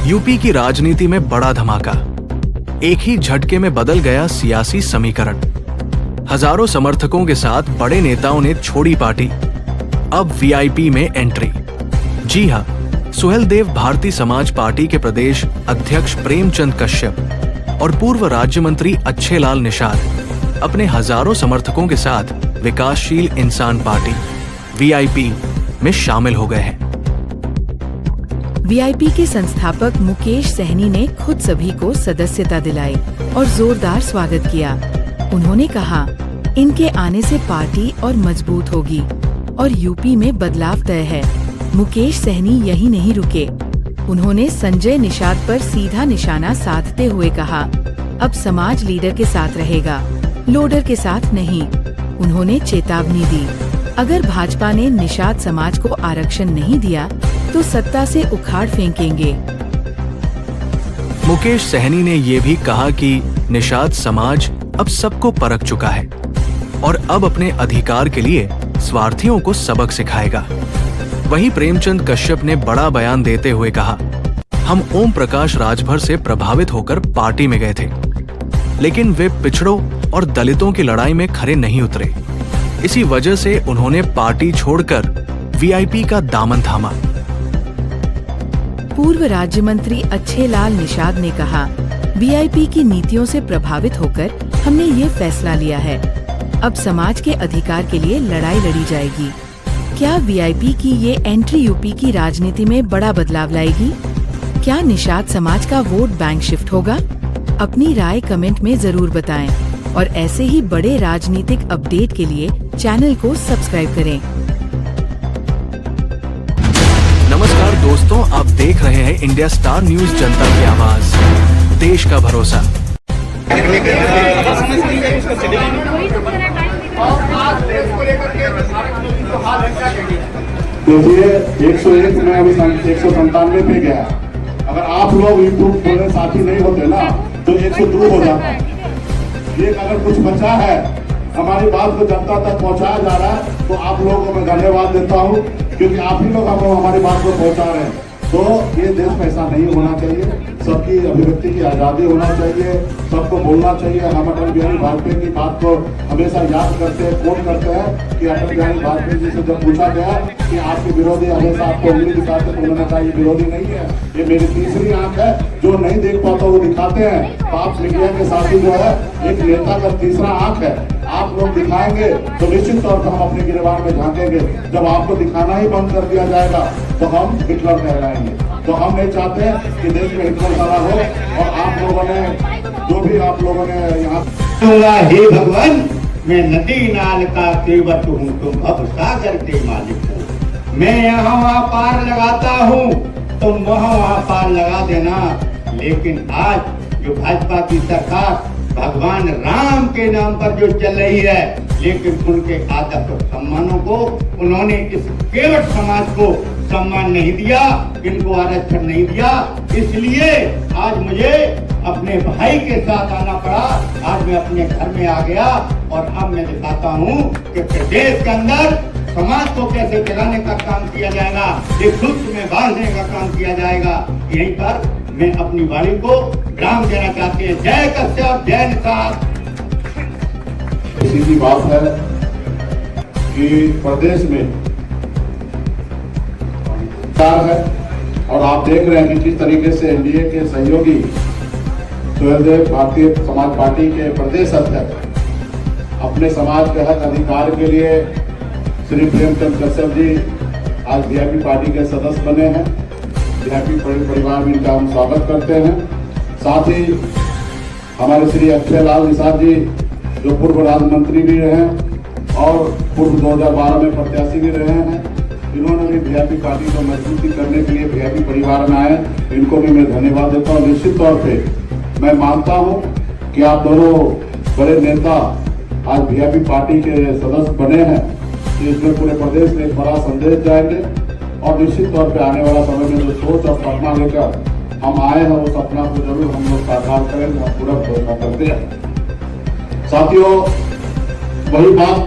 UP की राजनीति में बड़ा धमाका। एक ही झटके में बदल गया सियासी समीकरण। हजारों समर्थकों के साथ बड़े नेताओं ने छोड़ी पार्टी। अब वीआईपी में एंट्री। जी हां, सुहेलदेव भारतीय समाज पार्टी के प्रदेश अध्यक्ष प्रेमचंद कश्यप और पूर्व राज्य मंत्री अच्छेलाल निषाद अपने हजारों समर्थकों के साथ विकासशील इंसान पार्टी वीआईपी में शामिल हो गए हैं। वीआईपी के संस्थापक मुकेश सहनी ने खुद सभी को सदस्यता दिलाई और जोरदार स्वागत किया। उन्होंने कहा, इनके आने से पार्टी और मजबूत होगी और यूपी में बदलाव तय है। मुकेश सहनी यही नहीं रुके। उन्होंने संजय निषाद पर सीधा निशाना साधते हुए कहा, अब समाज लीडर के साथ रहेगा, लोडर के साथ नहीं। उन्होंने चेतावनी दी, अगर भाजपा ने निषाद समाज को आरक्षण नहीं दिया तो सत्ता से उखाड़ फेंकेंगे। मुकेश सहनी ने ये भी कहा कि निषाद समाज अब सबको परख चुका है और अब अपने अधिकार के लिए स्वार्थियों को सबक सिखाएगा। वहीं प्रेमचंद कश्यप ने बड़ा बयान देते हुए कहा, हम ओम प्रकाश राजभर से प्रभावित होकर पार्टी में गए थे, लेकिन वे पिछड़ों और दलितों की लड़ाई में खरे नहीं उतरे। इसी वजह से उन्होंने पार्टी छोड़कर वीआईपी का दामन थामा। पूर्व राज्य मंत्री अच्छेलाल निषाद ने कहा, वीआईपी की नीतियों से प्रभावित होकर हमने ये फैसला लिया है। अब समाज के अधिकार के लिए लड़ाई लड़ी जाएगी। क्या वीआईपी की ये एंट्री यूपी की राजनीति में बड़ा बदलाव लाएगी? क्या निषाद समाज का वोट बैंक शिफ्ट होगा? अपनी राय कमेंट में जरूर बताएं और ऐसे ही बड़े राजनीतिक अपडेट के लिए चैनल को सब्सक्राइब करें। नमस्कार दोस्तों, आप देख रहे हैं इंडिया स्टार न्यूज, जनता की आवाज, देश का भरोसा। देखिए 101 में अभी 197 पे गया। अगर आप लोग यूट्यूब पर साथी नहीं होते ना तो 102 हो जाता। ये अगर कुछ बचा है, हमारी बात को जनता तक पहुंचाया जा रहा है, तो आप लोगों को मैं धन्यवाद देता हूं, क्योंकि आप ही लोग हमारी बात को पहुंचा रहे हैं। तो ये देश में ऐसा नहीं होना चाहिए। सबकी अभिव्यक्ति की आज़ादी होना चाहिए, सबको बोलना चाहिए। हम अटल बिहारी वाजपेयी की बात को हमेशा याद करते हैं, कोट करते हैं कि अटल बिहारी वाजपेयी जी से जब पूछा गया कि आपके विरोधी हमेशा आपको उंगली दिखाते, तो उन्होंने कहा ये विरोधी नहीं है, ये मेरी तीसरी आंख है, जो नहीं देख पाता वो दिखाते हैं। आप मीडिया के साथी जो है एक नेता का तीसरा आंख है। आप लोग दिखाएंगे तो निश्चित तौर पर हम अपने गिरबान में झांकेंगे। जब आपको दिखाना ही बंद कर दिया जाएगा तो हम हिटलर कहलाएंगे। तो हम नहीं चाहते कि देश में हिटलर सारा हो। और आप लोगों ने जो भी आप लोगों ने यहाँ, हे भगवान, मैं नदी नाल का केवट हूँ, तुम भव सागर के मालिक हो। मैं यहाँ वहाँ पार लगाता हूँ, तुम वहाँ पार लगा देना। लेकिन आज जो भाजपा की सरकार भगवान राम के नाम पर जो चल रही है, लेकिन उनके आदर्श और सम्मानों को उन्होंने इस केवट समाज को सम्मान नहीं दिया, इनको आरक्षण नहीं दिया। इसलिए आज मुझे अपने भाई के साथ आना पड़ा। आज मैं अपने घर में आ गया और अब मैं दिखाता हूँ कि प्रदेश के अंदर समाज को कैसे चलाने का काम किया जाएगा, एक सूत्र में बांधने का काम किया जाएगा। यहीं पर मैं अपनी वाणी को विराम देना चाहते हैं। जय कश्यप, जय निषाद। सीधी बात है कि प्रदेश में है और आप देख रहे हैं कि किस तरीके से एनडीए के सहयोगी सुहेलदेव भारतीय समाज पार्टी के प्रदेश अध्यक्ष अपने समाज के हक अधिकार के लिए श्री प्रेमचंद कश्यप जी आज वीआईपी पार्टी के सदस्य बने हैं। वीआईपी परिवार में इनका हम स्वागत करते हैं। साथ ही हमारे श्री अच्छेलाल निषाद जी जो पूर्व राज्य मंत्री भी रहे हैं और पूर्व 2012 में प्रत्याशी भी रहे हैं, इन्होंने भी वीआईपी पार्टी को मजबूती करने के लिए वीआईपी परिवार में आए। इनको भी मैं धन्यवाद देता हूँ। निश्चित तौर पे मैं मानता हूँ कि आप दोनों बड़े नेता आज वीआईपी पार्टी के सदस्य बने हैं, तो इसमें पूरे प्रदेश में एक बड़ा संदेश जाएंगे और निश्चित तौर पे आने वाला समय में जो सोच और सपना लेकर हम आए हैं, वो सपना को जरूर हम लोग साकार करेंगे। हम पूरा भरोसा करते हैं। साथियों, वही बात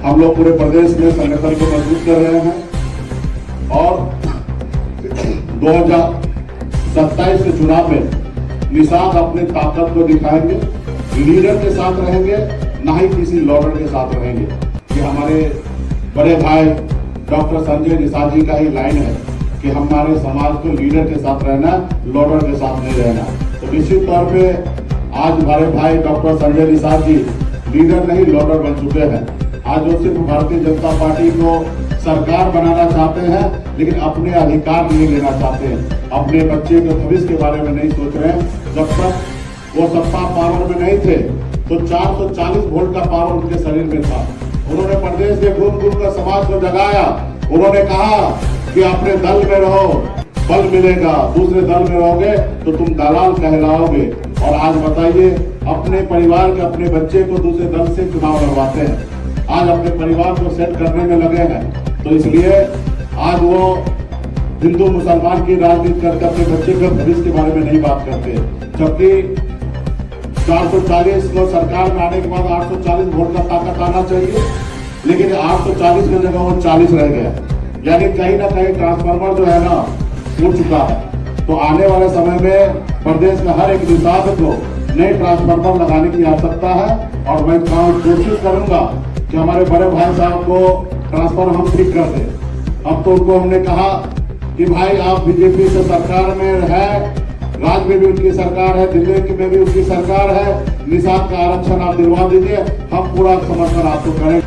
हम लोग पूरे प्रदेश में संगठन को मजबूत कर रहे हैं और 27 के चुनाव में निषाद अपनी ताकत को दिखाएंगे, लीडर के साथ रहेंगे, ना ही किसी लॉर्डर के साथ रहेंगे। ये हमारे बड़े भाई डॉक्टर संजय निषाद जी का ही लाइन है कि हमारे समाज को लीडर के साथ रहना, लॉर्डर के साथ नहीं रहना। तो निश्चित तौर पे आज हमारे भाई डॉक्टर संजय निषाद जी लीडर नहीं लॉर्डर बन चुके हैं। आज वो सिर्फ भारतीय जनता पार्टी को सरकार बनाना चाहते हैं, लेकिन अपने अधिकार नहीं लेना चाहते हैं, अपने बच्चे के भविष्य के बारे में नहीं सोच रहे हैं। जब तक वो सत्ता पावर में नहीं थे तो 440 वोल्ट का पावर उनके शरीर में था। उन्होंने प्रदेश में घूम घूम कर समाज को जगाया। उन्होंने कहा कि अपने दल में रहो, बल मिलेगा, दूसरे दल में रहोगे तो तुम दलाल कहलाओगे। और आज बताइए, अपने परिवार के अपने बच्चे को दूसरे दल से चुनाव लड़वाते हैं, आज अपने परिवार को सेट करने में लगे हैं। तो इसलिए आज वो हिंदू मुसलमान की राजनीति करके अपने बच्चे के भविष्य के बारे में नहीं बात करते। जबकि 440 को सरकार में आने के बाद 840 वोट का ताकत आना चाहिए, लेकिन 840 की जगह वो 40 रह गया। यानी कहीं ना कहीं ट्रांसफार्मर जो है ना उठ चुका है। तो आने वाले समय में प्रदेश में हर एक निषाद को नए ट्रांसफार्मर लगाने की आवश्यकता है। और मैं कोशिश करूंगा कि हमारे बड़े भाई साहब को ट्रांसफार्मर हम ठीक कर दें। अब तो उनको हमने कहा कि भाई आप बीजेपी से सरकार में है, राज्य में भी उनकी सरकार है, दिल्ली में भी उनकी सरकार है, निषाद का आरक्षण आप दिलवा दीजिए, हम पूरा समर्थन आपको करेंगे।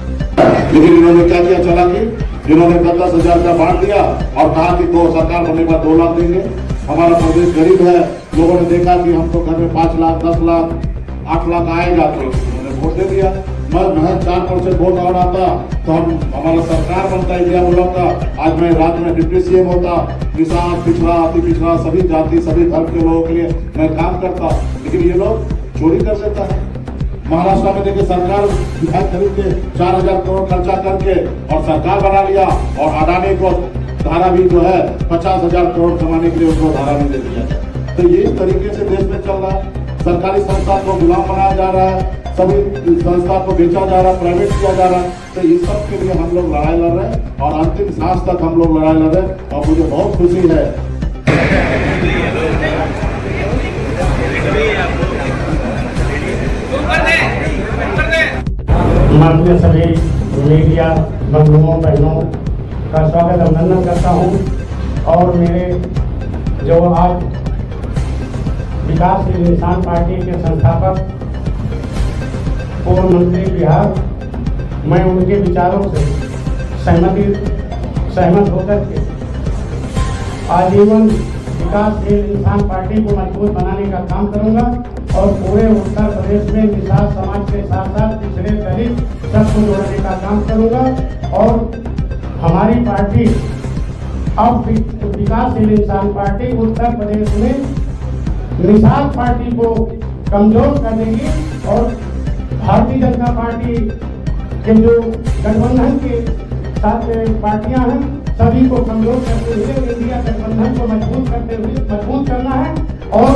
लेकिन इन्होंने क्या किया, चला कि जिन्होंने 10,000 का बांट दिया और कहा कि तो सरकार बनने के बाद 2 लाख देंगे। हमारा प्रदेश गरीब है, लोगों ने देखा कि हमको घर में 5 लाख 10 लाख 8 लाख आएगा तो उन्होंने वोट दे दिया। मैं 4% वोट और आता तो हमारा सरकार बनता, इंडिया मुल्क का। आज मैं राज्य में डिप्टी सीएम होता, किसान, पिछड़ा, अति पिछड़ा, सभी जाति सभी धर्म के लोगों के लिए मैं काम करता। लेकिन ये लोग चोरी कर लेता है। महाराष्ट्र में देखिए, सरकार विधायक खरीद के 4000 करोड़ खर्चा करके और सरकार बना लिया, और अडानी को धारा भी जो है 50,000 करोड़ कमाने के लिए उनको धारा भी दे दिया। तो ये इस तरीके से देश में चल रहा है। सरकारी संस्था को गुलाम बनाया जा रहा है, सभी संस्था को बेचा जा रहा है, प्राइवेट किया जा रहा है। तो इस सब के लिए हम लोग लड़ाई लड़ रहे हैं और अंतिम सांस तक हम लोग लड़ाई लड़ रहे हैं। और मुझे बहुत खुशी है माननीय सभी मीडिया बंधुओं बहनों का स्वागत अभिनंदन करता हूं। और मेरे जो आज विकासशील इंसान पार्टी के संस्थापक पूर्व मंत्री बिहार, मैं उनके विचारों से सहमत होकर के आजीवन विकासशील इंसान पार्टी को मजबूत बनाने का काम करूंगा और पूरे उत्तर प्रदेश में निषाद समाज के साथ साथ पिछड़े दलित सबको जोड़ने का काम करूंगा। और हमारी पार्टी अब विकासशील इंसान पार्टी उत्तर प्रदेश में निषाद पार्टी को कमजोर कर देगी और भारतीय जनता पार्टी के जो गठबंधन के साथ पार्टियां हैं सभी को कमजोर करते हुए इंडिया गठबंधन को मजबूत करना है और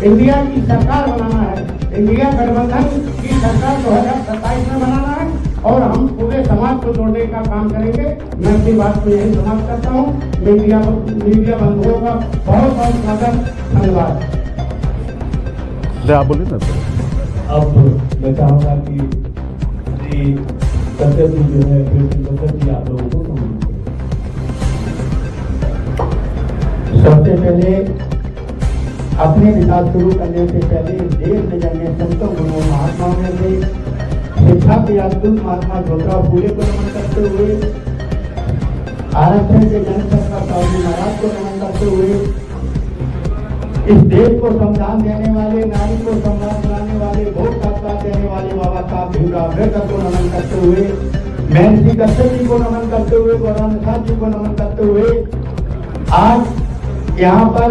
इंडिया की सरकार बनाना है। इंडिया गठबंधन की सरकार 2027 में बनाना है और हम पूरे समाज को जोड़ने का काम करेंगे। मैं अपनी बात को यही समाप्त करता हूँ। मीडिया बंधुओं का बहुत बहुत स्वागत, धन्यवाद। आप बोलिए ना सर। अब मैं चाहूँगा कि कश्यप जी जो है फिर आप लोगों को समझ। सबसे पहले अपने विकास शुरू करने से पहले देश में जन्मे संतों गुणों महात्माओं में से शिक्षा के अद्भुत महात्मा ज्योतिराव फूले को नमन करते हुए, आरक्षण के जनकर्ता साहू महाराज को नमन करते हुए, इस देश को संविधान देने वाले, नारी को सम्मान दिलाने वाले, वोट का अधिकार देने वाले बाबा साहब भीमराव अम्बेडकर को नमन करते हुए, महर्षि कश्यप जी को नमन करते हुए, गौरांग निषाद जी को नमन करते हुए, आज यहाँ पर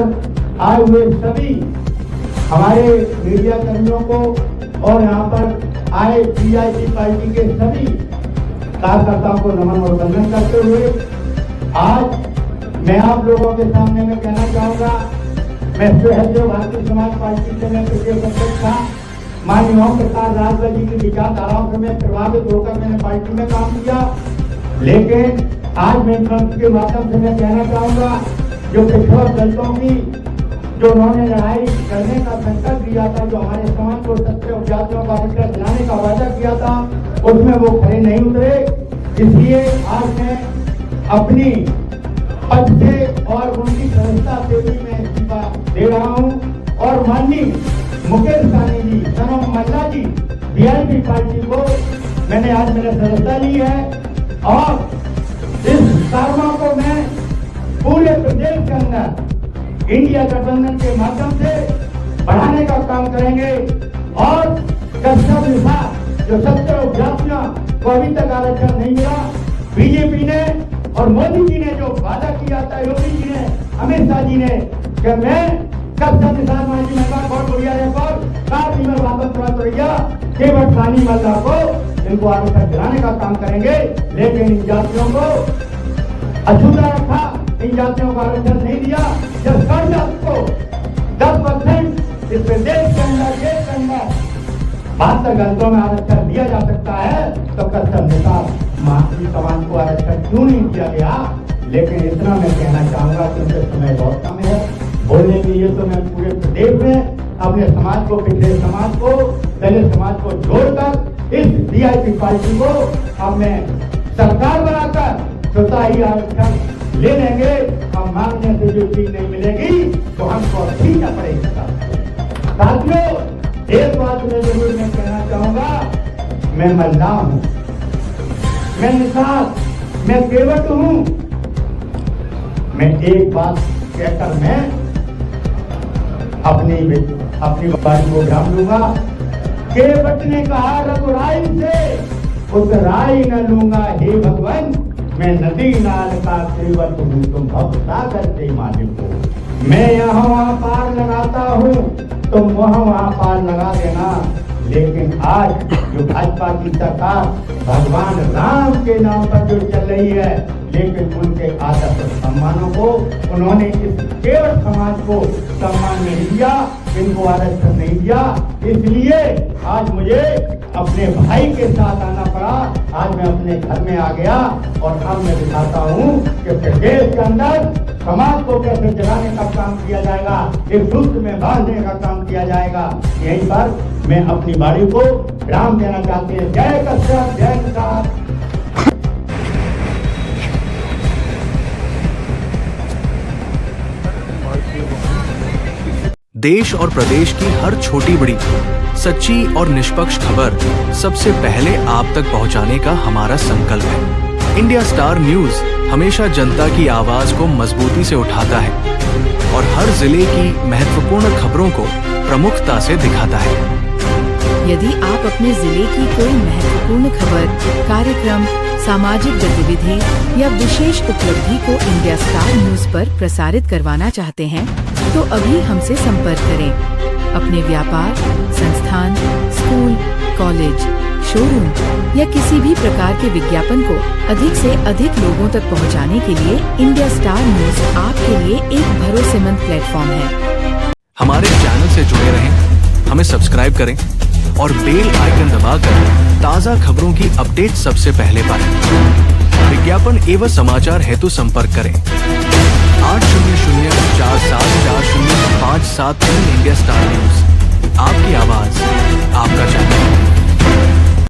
आए हुए सभी हमारे मीडिया कर्मियों को और यहाँ पर आए वीआईपी पार्टी के सभी कार्यकर्ताओं को नमन और वंदन करते हुए, आज मैं आप लोगों के सामने में कहना चाहूँगा, मैं सहदेव भारतीय समाज पार्टी से मैं पिछले सदस्य था। माननीय ओम प्रकाश राजभर जी की विचारधाराओं से मैं प्रभावित होकर मैंने पार्टी में काम किया। लेकिन आज मैं मंच के माध्यम से मैं कहना चाहूँगा, जो पिछड़ा दलितों की जो उन्होंने लड़ाई करने का संकल्प लिया था, जो हमारे समाज को सत्य और जातियों का आरक्षण दिलाने का वादा किया था, उसमें वो खड़े नहीं उतरे। इसलिए आज मैं अपनी पद से और उनकी संस्था से भी मैं इस्तीफा दे रहा हूँ और माननीय मुकेश सहनी जी, सनम मल्ला जी, वीआईपी पार्टी को मैंने आज मेरा सदस्यता ली है और इस कारवा को मैं पूरे प्रदेश के अंदर इंडिया गठबंधन के माध्यम से बढ़ाने का काम करेंगे और कस्टम विभाग जो 70 जातियां को अभी तक आरक्षण नहीं मिला, बीजेपी ने और मोदी जी ने जो वादा किया था, योगी जी ने, अमित शाह जी ने, कि मैं कस्टम विभाग माजी मेंबर बहुत बढ़िया रिकॉर्ड 7 दिन में वापस प्राप्त हो गया, केवल सानी मल्ला को इनको आरक्षण दिलाने का काम करेंगे। लेकिन इन जातियों को अछूता रखा, इन जातियों को आरक्षण नहीं दिया। जब कर जाति को 10% इस प्रदेश के अंदर, देश के अंदर 72 घंटों में आरक्षण दिया जा सकता है, तो कस्टम निकाल महात्मा समाज को आरक्षण क्यों नहीं दिया गया। लेकिन इतना मैं कहना चाहूंगा क्योंकि समय बहुत कम है बोलने के लिए, तो मैं पूरे प्रदेश में अपने समाज को, पिछड़े समाज को, दलित समाज को जोड़कर इस वीआईपी पार्टी को अब मैं सरकार बनाकर स्वतः ही आरक्षण ले लेंगे। हम मांगने से जो चीज नहीं मिलेगी तो हमको खींचना पड़ेगा। साथियों, एक बात मैं जरूर मैं कहना चाहूंगा, मैं मल्ला हूं, मैं निषाद, मैं केवट हूं। मैं एक बात कहकर मैं अपनी बात को विराम दूंगा। केवट ने कहा रघुराई से, उतराई न लूंगा हे भगवान, मैं नदी नाल का केवट हूँ, तुम भव सागर के मालिक हो। मैं यहाँ वहाँ पार लगाता हूँ, तुम वहाँ पार लगा देना। लेकिन आज जो भाजपा की सरकार भगवान राम के नाम पर जो चल रही है, लेकिन उनके आदर और सम्मानों को उन्होंने इस केवल समाज को सम्मान नहीं दिया, इनको आरक्षण नहीं दिया। इसलिए आज मुझे अपने भाई के साथ आना पड़ा। आज मैं अपने घर में आ गया और अब मैं दिखाता हूँ कि प्रदेश के अंदर समाज को कैसे जगाने का काम किया जाएगा, एक सूत्र में बांधने का काम किया जाएगा। यहीं पर मैं अपनी बाड़ी को विराम देना चाहती हूँ। जय कश्यप, जय किसान। देश और प्रदेश की हर छोटी बड़ी सच्ची और निष्पक्ष खबर सबसे पहले आप तक पहुंचाने का हमारा संकल्प है। इंडिया स्टार न्यूज हमेशा जनता की आवाज को मजबूती से उठाता है और हर जिले की महत्वपूर्ण खबरों को प्रमुखता से दिखाता है। यदि आप अपने जिले की कोई महत्वपूर्ण खबर, कार्यक्रम, सामाजिक गतिविधि या विशेष उपलब्धि को इंडिया स्टार न्यूज पर प्रसारित करवाना चाहते हैं, तो अभी हमसे संपर्क करें। अपने व्यापार, संस्थान, स्कूल, कॉलेज, शोरूम या किसी भी प्रकार के विज्ञापन को अधिक से अधिक लोगों तक पहुंचाने के लिए इंडिया स्टार न्यूज आपके लिए एक भरोसेमंद प्लेटफॉर्म है। हमारे चैनल से जुड़े रहें, हमें सब्सक्राइब करें और बेल आइकन दबाकर ताज़ा खबरों की अपडेट सबसे पहले पाएं। विज्ञापन एवं समाचार हेतु संपर्क करें 800474057 इंडिया स्टार न्यूज। आपकी आवाज, आपका चैनल।